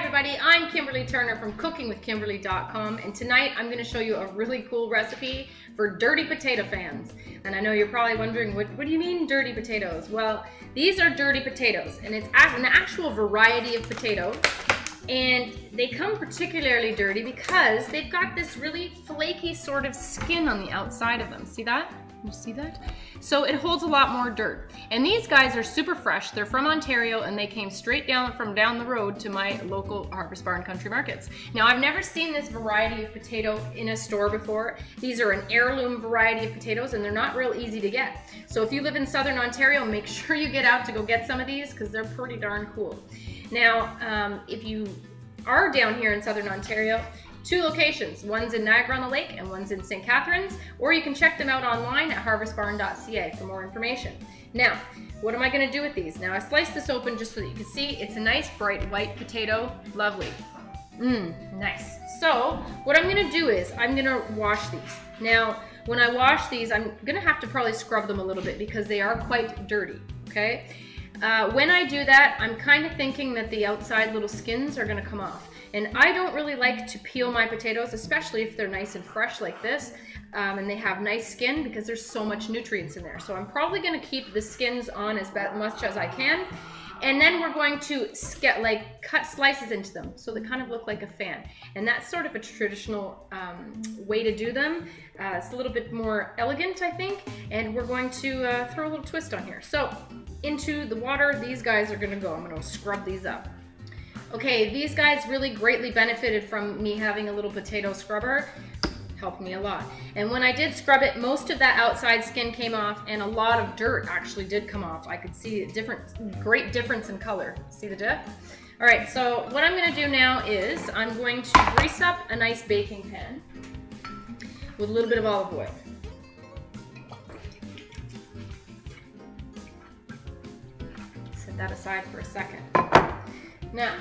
everybody, I'm Kimberly Turner from cookingwithkimberly.com, and tonight I'm going to show you a really cool recipe for dirty potato fans. And I know you're probably wondering, what do you mean dirty potatoes? Well, these are dirty potatoes, and it's an actual variety of potato, and they come particularly dirty because they've got this really flaky sort of skin on the outside of them. See that? You see that? So it holds a lot more dirt. And these guys are super fresh. They're from Ontario and they came straight down from down the road to my local Harvest Bar and Country Markets. Now, I've never seen this variety of potato in a store before. These are an heirloom variety of potatoes and they're not real easy to get. So if you live in Southern Ontario, make sure you get out to go get some of these because they're pretty darn cool. Now, if you are down here in Southern Ontario, two locations, one's in Niagara-on-the-Lake and one's in St. Catharines, or you can check them out online at harvestbarn.ca for more information. Now, what am I going to do with these? Now, I sliced this open just so that you can see it's a nice bright white potato. Lovely. Nice. So, what I'm going to do is I'm going to wash these. Now, when I wash these, I'm going to have to probably scrub them a little bit because they are quite dirty, okay? When I do that, I'm kind of thinking that the outside little skins are going to come off. And I don't really like to peel my potatoes, especially if they're nice and fresh like this, and they have nice skin because there's so much nutrients in there. So I'm probably going to keep the skins on as much as I can. And then we're going to cut slices into them so they kind of look like a fan. And that's sort of a traditional way to do them. It's a little bit more elegant, I think. And we're going to throw a little twist on here. So into the water, these guys are going to go. I'm going to scrub these up. Okay, these guys really greatly benefited from me having a little potato scrubber. Helped me a lot. And when I did scrub it, most of that outside skin came off and a lot of dirt actually did come off. I could see a great difference in color. See the diff? All right, so what I'm gonna do now is I'm going to grease up a nice baking pan with a little bit of olive oil. Set that aside for a second. Now,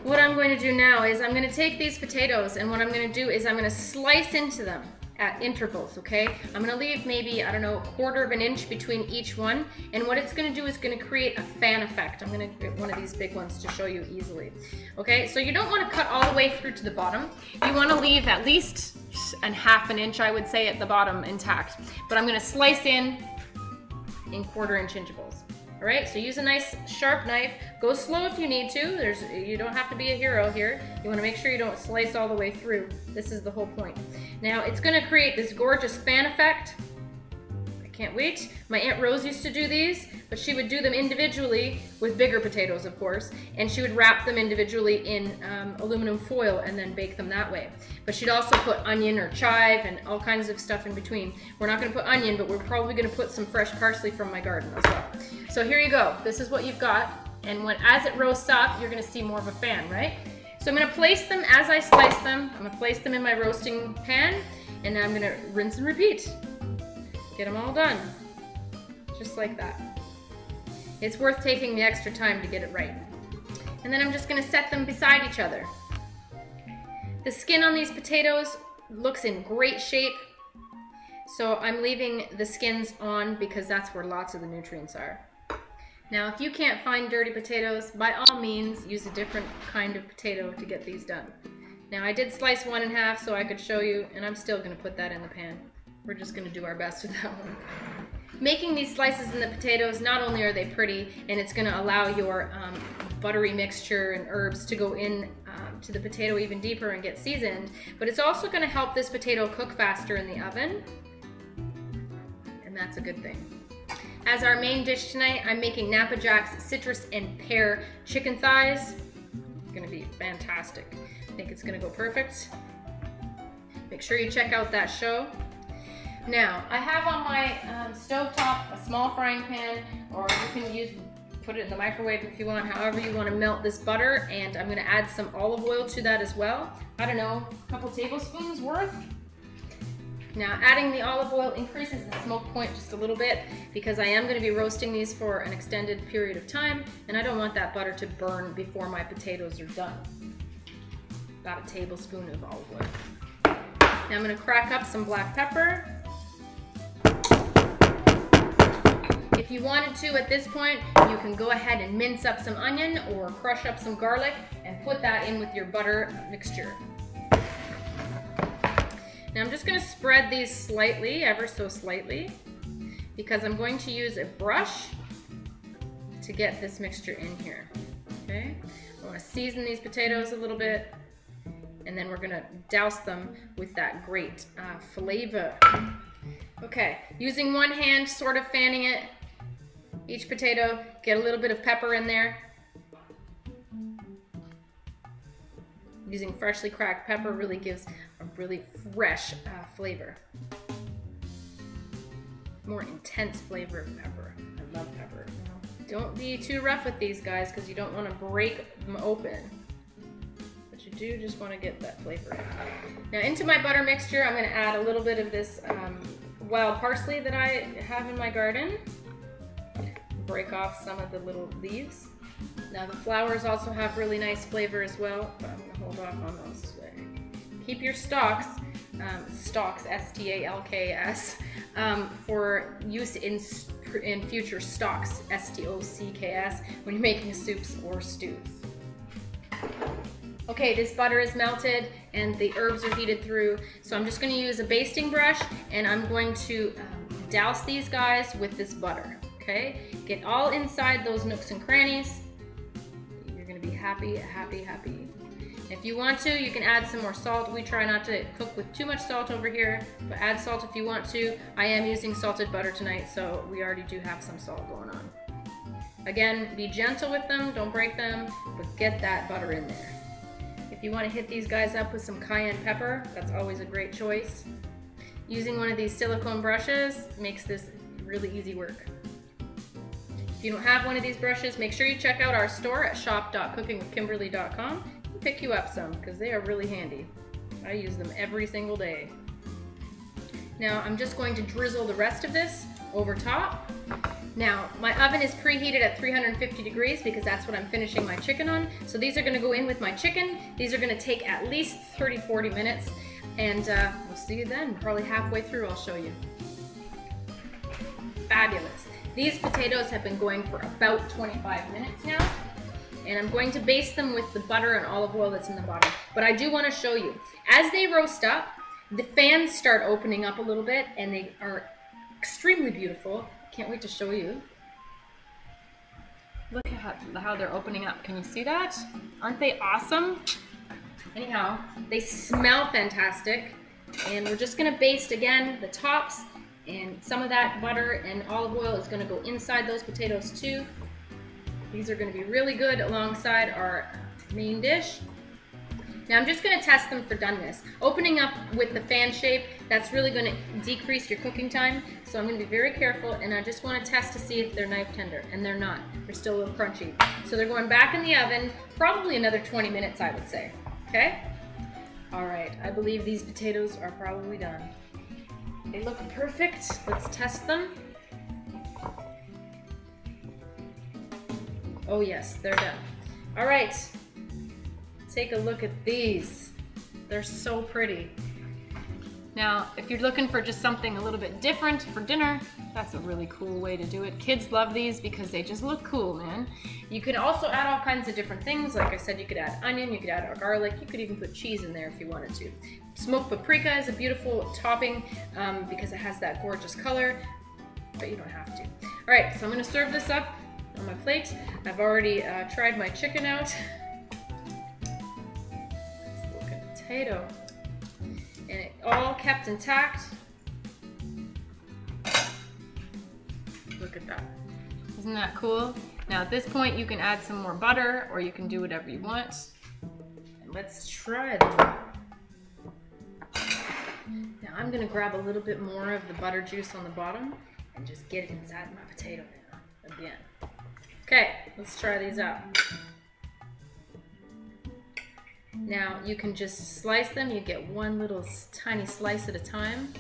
what I'm going to do now is I'm going to take these potatoes and what I'm going to do is I'm going to slice into them at intervals, okay? I'm going to leave maybe, I don't know, 1/4 of an inch between each one, and what it's going to do is going to create a fan effect. I'm going to get one of these big ones to show you easily. Okay, so you don't want to cut all the way through to the bottom. You want to leave at least ½ an inch, I would say, at the bottom intact. But I'm going to slice in 1/4 inch intervals. All right, so use a nice sharp knife. Go slow if you need to. You don't have to be a hero here. You want to make sure you don't slice all the way through. This is the whole point. Now, it's going to create this gorgeous fan effect. I can't wait. My Aunt Rose used to do these, but she would do them individually with bigger potatoes, of course, and she would wrap them individually in aluminum foil and then bake them that way. But she'd also put onion or chive and all kinds of stuff in between. We're not going to put onion, but we're probably going to put some fresh parsley from my garden as well. So here you go. This is what you've got, and as it roasts up, you're going to see more of a fan, right? So I'm going to place them as I slice them. I'm going to place them in my roasting pan, and now I'm going to rinse and repeat. Get them all done, just like that. It's worth taking the extra time to get it right. And then I'm just going to set them beside each other. The skin on these potatoes looks in great shape, so I'm leaving the skins on because that's where lots of the nutrients are. Now, if you can't find dirty potatoes, by all means, use a different kind of potato to get these done. Now, I did slice one in half so I could show you, and I'm still going to put that in the pan. We're just going to do our best with that one. Making these slices in the potatoes, not only are they pretty, and it's going to allow your buttery mixture and herbs to go in to the potato even deeper and get seasoned, but it's also going to help this potato cook faster in the oven, and that's a good thing. As our main dish tonight, I'm making Napa Jack's citrus and pear chicken thighs. It's going to be fantastic. I think it's going to go perfect. Make sure you check out that show. Now, I have on my stovetop a small frying pan, or you can put it in the microwave if you want, however you want to melt this butter, and I'm going to add some olive oil to that as well. I don't know, a couple tablespoons worth. Now, adding the olive oil increases the smoke point just a little bit because I am going to be roasting these for an extended period of time, and I don't want that butter to burn before my potatoes are done. About a tablespoon of olive oil. Now I'm going to crack up some black pepper. If you wanted to at this point, you can go ahead and mince up some onion or crush up some garlic and put that in with your butter mixture. Now I'm just going to spread these slightly, ever so slightly, because I'm going to use a brush to get this mixture in here. Okay, I want to season these potatoes a little bit, and then we're going to douse them with that great flavor. Okay, using one hand, sort of fanning it, each potato, get a little bit of pepper in there. Using freshly cracked pepper really gives a really fresh flavor. More intense flavor of pepper. I love pepper. Don't be too rough with these guys because you don't want to break them open. But you do just want to get that flavor in. Now into my butter mixture, I'm going to add a little bit of this wild parsley that I have in my garden. Break off some of the little leaves. Now the flowers also have really nice flavor as well, but I'm going to hold off on those today. Keep your stalks, S-T-A-L-K-S, for use in future stocks, S-T-O-C-K-S, when you're making soups or stews. Okay, this butter is melted and the herbs are heated through, so I'm just going to use a basting brush and I'm going to douse these guys with this butter. Okay, get all inside those nooks and crannies. You're going to be happy, happy, happy. If you want to, you can add some more salt. We try not to cook with too much salt over here, but add salt if you want to. I am using salted butter tonight, so we already do have some salt going on. Again, be gentle with them, don't break them, but get that butter in there. If you want to hit these guys up with some cayenne pepper, that's always a great choice. Using one of these silicone brushes makes this really easy work. If you don't have one of these brushes, make sure you check out our store at shop.cookingwithkimberly.com and pick you up some because they are really handy. I use them every single day. Now I'm just going to drizzle the rest of this over top. Now my oven is preheated at 350 degrees because that's what I'm finishing my chicken on. So these are going to go in with my chicken. These are going to take at least 30-40 minutes and we'll see you then. Probably halfway through I'll show you. Fabulous. These potatoes have been going for about 25 minutes now, and I'm going to baste them with the butter and olive oil that's in the bottom. But I do want to show you, as they roast up, the fans start opening up a little bit, and they are extremely beautiful. Can't wait to show you. Look at how they're opening up. Can you see that? Aren't they awesome? Anyhow, they smell fantastic, and we're just going to baste again the tops. And some of that butter and olive oil is going to go inside those potatoes too. These are going to be really good alongside our main dish. Now I'm just going to test them for doneness. Opening up with the fan shape, that's really going to decrease your cooking time. So I'm going to be very careful, and I just want to test to see if they're knife tender, and they're not. They're still a little crunchy. So they're going back in the oven, probably another 20 minutes I would say. Okay? All right, I believe these potatoes are probably done. They look perfect. Let's test them. Oh yes, they're done. All right, take a look at these. They're so pretty. Now, if you're looking for just something a little bit different for dinner, that's a really cool way to do it. Kids love these because they just look cool, man. You can also add all kinds of different things. Like I said, you could add onion, you could add garlic, you could even put cheese in there if you wanted to. Smoked paprika is a beautiful topping because it has that gorgeous color, but you don't have to. All right, so I'm gonna serve this up on my plate. I've already tried my chicken out. Let's look at the potato. And it all kept intact. Look at that. Isn't that cool? Now at this point you can add some more butter or you can do whatever you want. And let's try them. Now I'm gonna grab a little bit more of the butter juice on the bottom and just get it inside my potato now, again. Okay, let's try these out. Now you can just slice them. You get one little tiny slice at a time.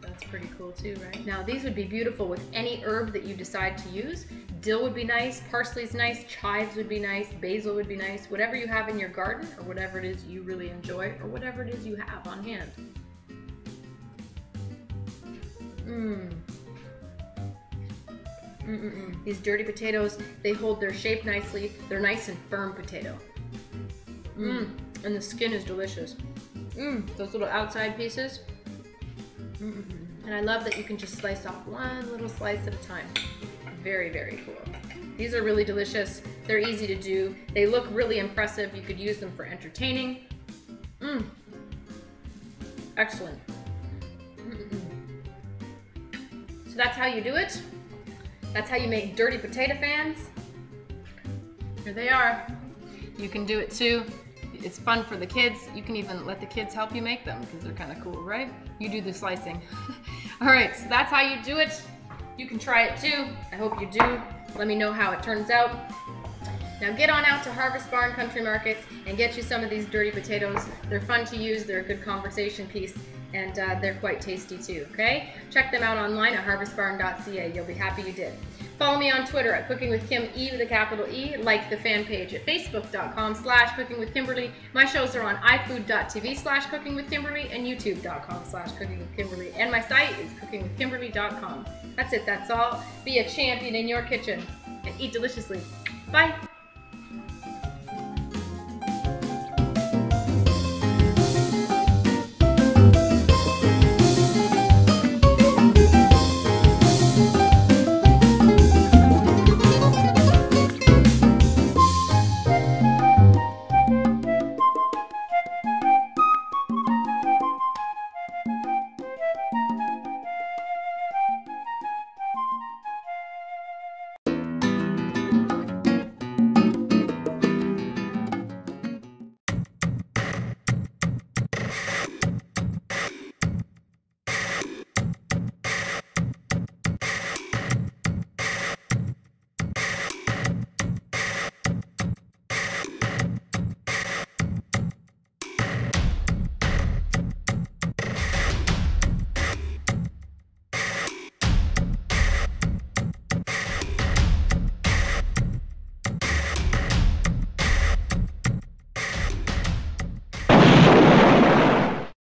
That's pretty cool too, right? Now these would be beautiful with any herb that you decide to use. Dill would be nice, parsley's nice, chives would be nice, basil would be nice, whatever you have in your garden or whatever it is you really enjoy or whatever it is you have on hand. These dirty potatoes, they hold their shape nicely. They're nice and firm potato. And the skin is delicious. Those little outside pieces. And I love that you can just slice off one little slice at a time. Very, very cool. These are really delicious. They're easy to do. They look really impressive. You could use them for entertaining. Excellent. So that's how you do it. That's how you make dirty potato fans. Here they are. You can do it too. It's fun for the kids. You can even let the kids help you make them because they're kind of cool, right? You do the slicing. All right, so that's how you do it. You can try it too. I hope you do. Let me know how it turns out. Now get on out to Harvest Barn Country Markets and get you some of these dirty potatoes. They're fun to use. They're a good conversation piece. And they're quite tasty too, okay? Check them out online at harvestbarn.ca. You'll be happy you did. Follow me on Twitter at Cooking with Kim, E with a capital E. Like the fan page at facebook.com/cookingwithkimberly. My shows are on ifood.tv/cookingwithkimberly and youtube.com/cookingwithkimberly. And my site is cookingwithkimberly.com. That's it, that's all. Be a champion in your kitchen and eat deliciously. Bye.